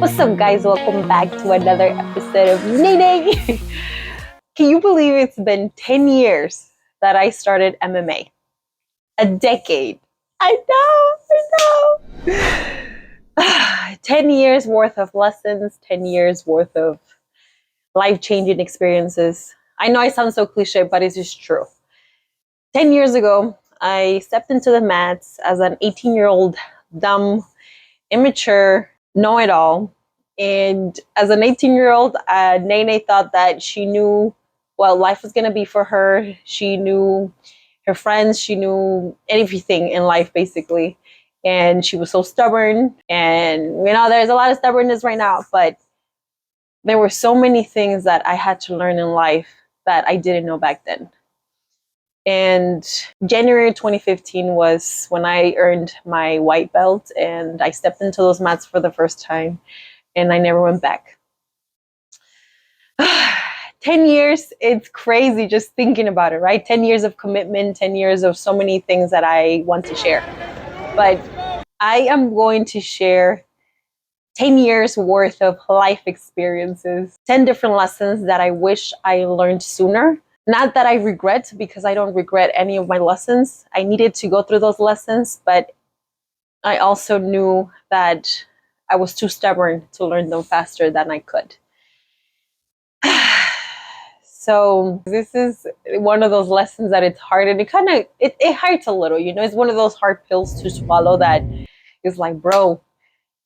What's up, guys? Welcome back to another episode of Nene. Can you believe it's been 10 years that I started MMA? A decade. I know. 10 years worth of lessons, 10 years worth of life-changing experiences. I know I sound so cliche, but it's just true. 10 years ago, I stepped into the mats as an 18-year-old dumb, immature, know-it-all. And as an 18-year-old, Nene thought that she knew what life was going to be for her. She knew her friends. She knew everything in life, basically. And she was so stubborn. And, there's a lot of stubbornness right now. But there were so many things that I had to learn in life that I didn't know back then. And January 2015 was when I earned my white belt and I stepped into those mats for the first time and I never went back. 10 years, it's crazy just thinking about it, right? 10 years of commitment, 10 years of so many things that I want to share. But I am going to share 10 years worth of life experiences, 10 different lessons that I wish I learned sooner. Not that I regret, because I don't regret any of my lessons. I needed to go through those lessons, but I also knew that I was too stubborn to learn them faster than I could. So this is one of those lessons that it's hard, and it hurts a little, it's one of those hard pills to swallow that is like, bro,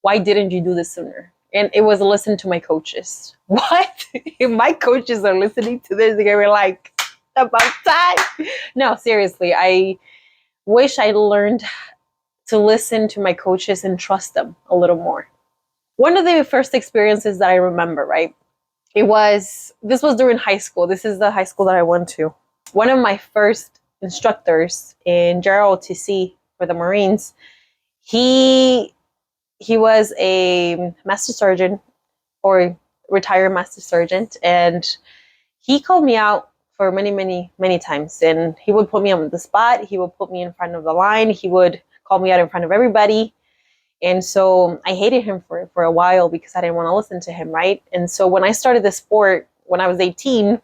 why didn't you do this sooner? And it was listen to my coaches. What? If my coaches are listening to this, they're going to be like, about time. No, seriously, I wish I learned to listen to my coaches and trust them a little more. One of the first experiences that I remember, right? This was during high school. This is the high school that I went to. One of my first instructors in JROTC for the Marines, he was a master sergeant or retired master sergeant, and he called me out for many, many, many times. And he would put me on the spot. He would put me in front of the line. He would call me out in front of everybody. And so I hated him for a while because I didn't want to listen to him, right? And so when I started the sport, when I was 18,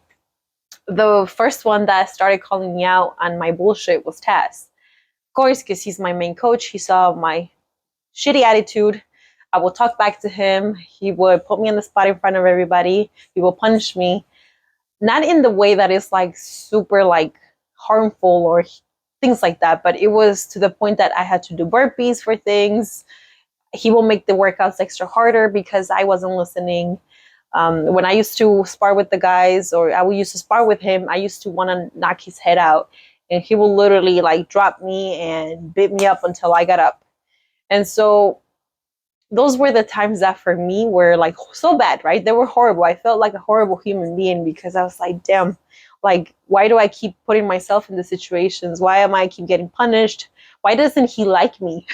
the first one that started calling me out on my bullshit was Taugh. Of course, because he's my main coach. He saw my shitty attitude. I would talk back to him. He would put me on the spot in front of everybody. He would punish me. Not in the way that is like super like harmful or things like that, but it was to the point that I had to do burpees for things. He will make the workouts extra harder because I wasn't listening. When I used to spar with the guys, or I would used to spar with him, I used to want to knock his head out, and he will literally like drop me and beat me up until I got up. And so those were the times that for me were like so bad, right? They were horrible. I felt like a horrible human being because I was like, damn, like, why do I keep putting myself in the situations? Why am I keep getting punished? Why doesn't he like me?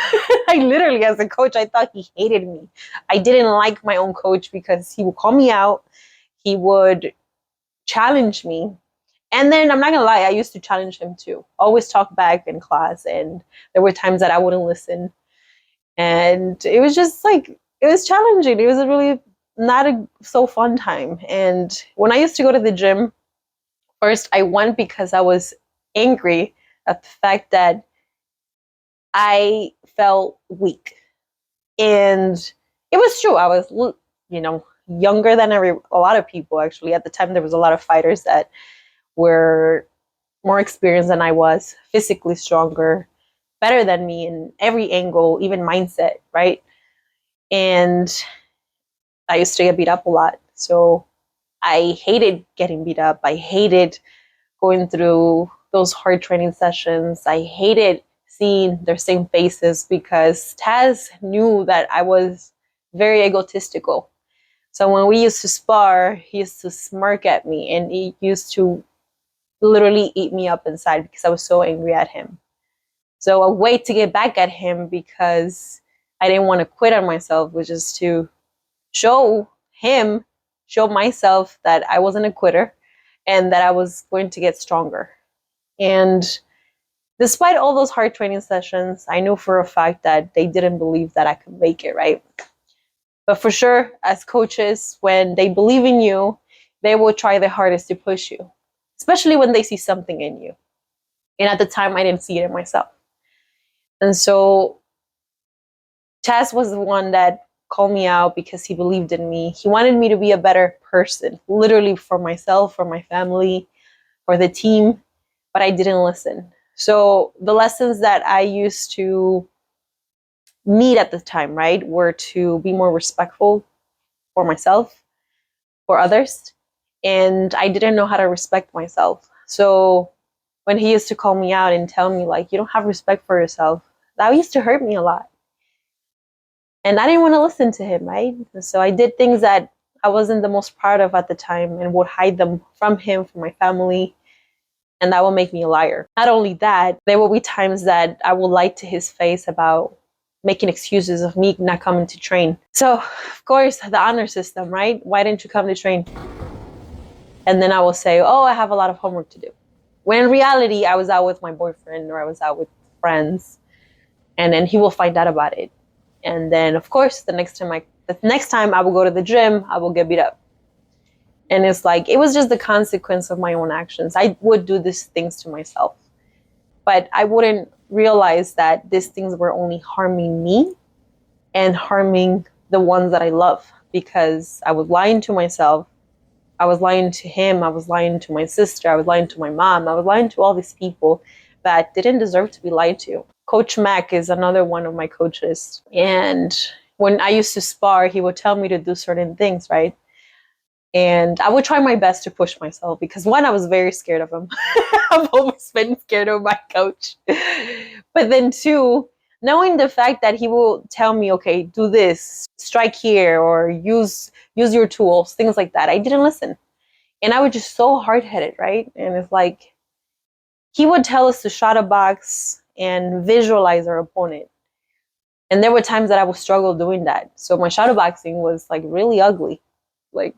I literally, as a coach, I thought he hated me. I didn't like my own coach because he would call me out. He would challenge me. And then I'm not going to lie, I used to challenge him too. Always talk back in class. And there were times that I wouldn't listen. And it was just like, it was challenging. It was a really not a so fun time. And when I used to go to the gym, first I went because I was angry at the fact that I felt weak. And it was true. I was, younger than a lot of people, actually. At the time, there was a lot of fighters that were more experienced than I was, physically stronger, better than me in every angle, even mindset, right? And I used to get beat up a lot. So I hated getting beat up. I hated going through those hard training sessions. I hated seeing their same faces because Taz knew that I was very egotistical. So when we used to spar, he used to smirk at me and he used to literally eat me up inside because I was so angry at him. So a way to get back at him, because I didn't want to quit on myself, was just to show myself that I wasn't a quitter and that I was going to get stronger. And Despite all those hard training sessions, I knew for a fact that they didn't believe that I could make it, right? But for sure, as coaches, when they believe in you, they will try their hardest to push you, especially when they see something in you. And at the time, I didn't see it in myself. And so Chaz was the one that called me out because he believed in me. He wanted me to be a better person, literally for myself, for my family, for the team, but I didn't listen. So the lessons that I used to need at the time, right, were to be more respectful for myself, for others, and I didn't know how to respect myself. So when he used to call me out and tell me, like, you don't have respect for yourself, that used to hurt me a lot. And I didn't want to listen to him, right? So I did things that I wasn't the most proud of at the time and would hide them from him, from my family, and that will make me a liar. Not only that, there will be times that I will lie to his face about making excuses of me not coming to train. So, of course, the honor system, right? Why didn't you come to train? And then I will say, oh, I have a lot of homework to do. When in reality, I was out with my boyfriend or I was out with friends. And then he will find out about it. And then, of course, the next time I will go to the gym, I will get beat up. And it's like, it was just the consequence of my own actions. I would do these things to myself, but I wouldn't realize that these things were only harming me and harming the ones that I love, because I was lying to myself. I was lying to him. I was lying to my sister. I was lying to my mom. I was lying to all these people that didn't deserve to be lied to. Coach Mac is another one of my coaches. And when I used to spar, he would tell me to do certain things, right? And I would try my best to push myself because, one, I was very scared of him. I've always been scared of my coach. But then two, knowing the fact that he will tell me, okay, do this, strike here, or use your tools, things like that, I didn't listen. And I was just so hard-headed, right? And it's like, he would tell us to shadow box and visualize our opponent. And there were times that I would struggle doing that. So my shadow boxing was like really ugly. Like,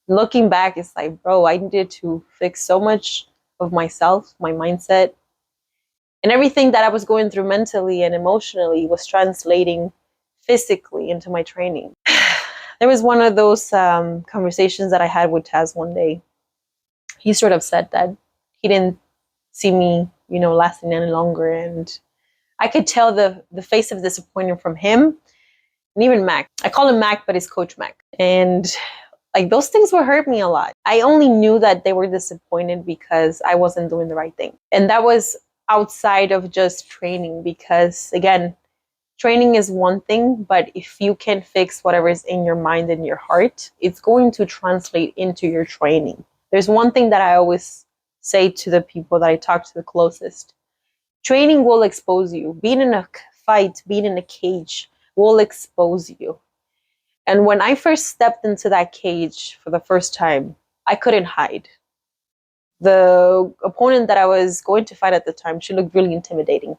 looking back, it's like, bro, I needed to fix so much of myself, my mindset, and everything that I was going through mentally and emotionally was translating physically into my training. There was one of those conversations that I had with Taz one day. He sort of said that he didn't see me, lasting any longer. And I could tell the face of disappointment from him and even Mac. I call him Mac, but it's Coach Mac. And like, those things would hurt me a lot. I only knew that they were disappointed because I wasn't doing the right thing. And that was outside of just training, because again, training is one thing, but if you can fix whatever is in your mind and your heart, it's going to translate into your training. There's one thing that I always say to the people that I talk to the closest. Training will expose you. Being in a fight, being in a cage will expose you. And when I first stepped into that cage for the first time, I couldn't hide. The opponent that I was going to fight at the time, she looked really intimidating.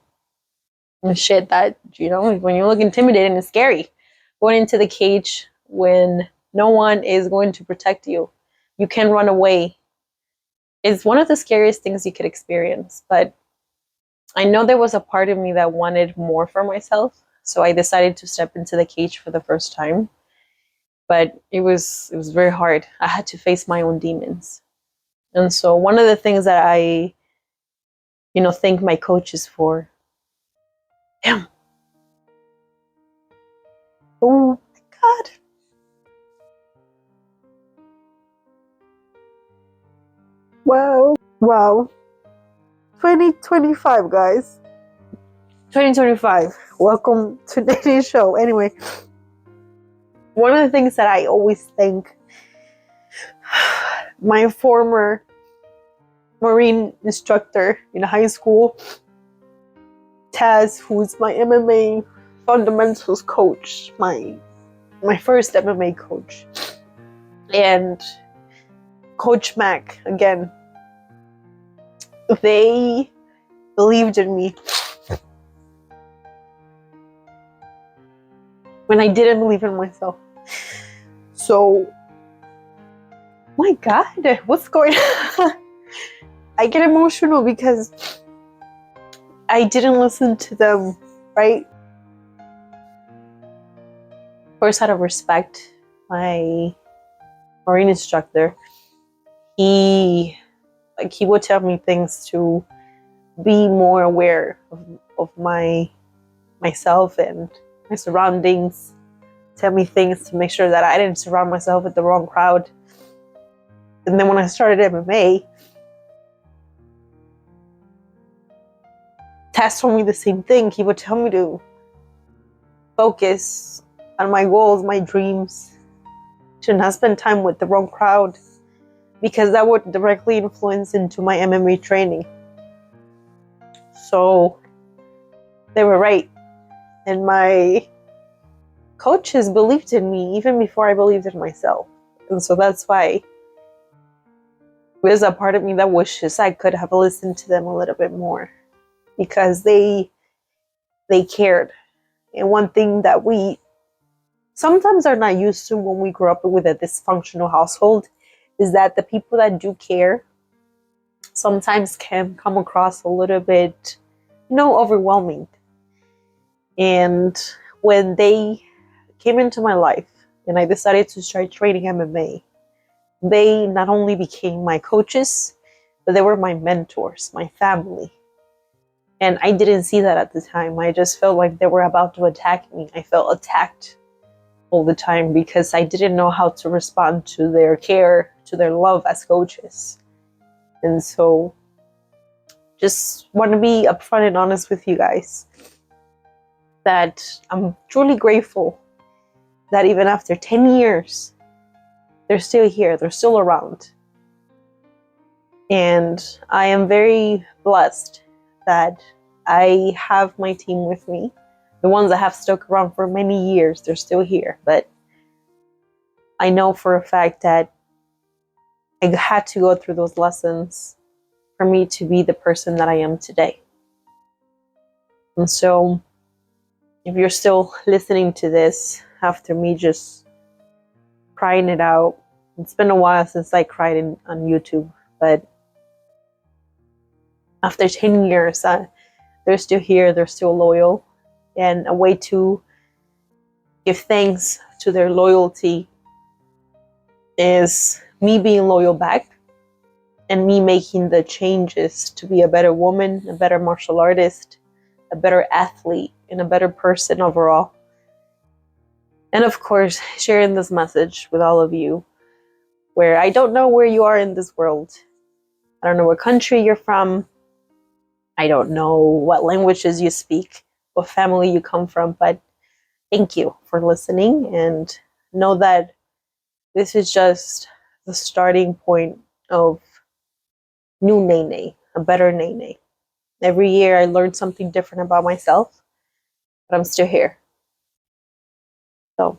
And shit that, when you look intimidating, it's scary. Going into the cage when no one is going to protect you, you can run away. It's one of the scariest things you could experience. But I know there was a part of me that wanted more for myself. So I decided to step into the cage for the first time. But it was very hard. I had to face my own demons. And so one of the things that I, thank my coaches for. Damn. Oh, God. Wow. 2025, guys. 2025. Welcome to Naynay's show. Anyway, one of the things that I always thank my former Marine instructor in high school, Taz, who's my MMA fundamentals coach, my first MMA coach, and Coach Mac, again, they believed in me when I didn't believe in myself. So, my God, what's going on? I get emotional because I didn't listen to them, right? Of course, out of respect, my marine instructor, he would tell me things to be more aware of myself and my surroundings. Tell me things to make sure that I didn't surround myself with the wrong crowd. And then when I started MMA, Tess told me the same thing. He would tell me to focus on my goals, my dreams, to not spend time with the wrong crowd, because that would directly influence into my MMA training. So they were right. And my coaches believed in me even before I believed in myself. And so that's why there's a part of me that wishes I could have listened to them a little bit more, because they cared. And one thing that we sometimes are not used to when we grow up with a dysfunctional household is that the people that do care sometimes can come across a little bit, overwhelming. And when they came into my life and I decided to start training MMA, they not only became my coaches, but they were my mentors, my family. And I didn't see that at the time. I just felt like they were about to attack me. I felt attacked all the time because I didn't know how to respond to their care, to their love as coaches. And so just want to be upfront and honest with you guys that I'm truly grateful that even after 10 years, they're still here, they're still around. And I am very blessed that I have my team with me. The ones that have stuck around for many years, they're still here. But I know for a fact that I had to go through those lessons for me to be the person that I am today. And so if you're still listening to this after me just crying it out, it's been a while since I cried on YouTube, but after 10 years, they're still here, they're still loyal. And a way to give thanks to their loyalty is me being loyal back and me making the changes to be a better woman, a better martial artist, a better athlete, and a better person overall. And of course, sharing this message with all of you, where I don't know where you are in this world. I don't know what country you're from. I don't know what languages you speak, what family you come from, but thank you for listening, and know that this is just the starting point of new Nene, a better Nene. Every year I learn something different about myself, but I'm still here. So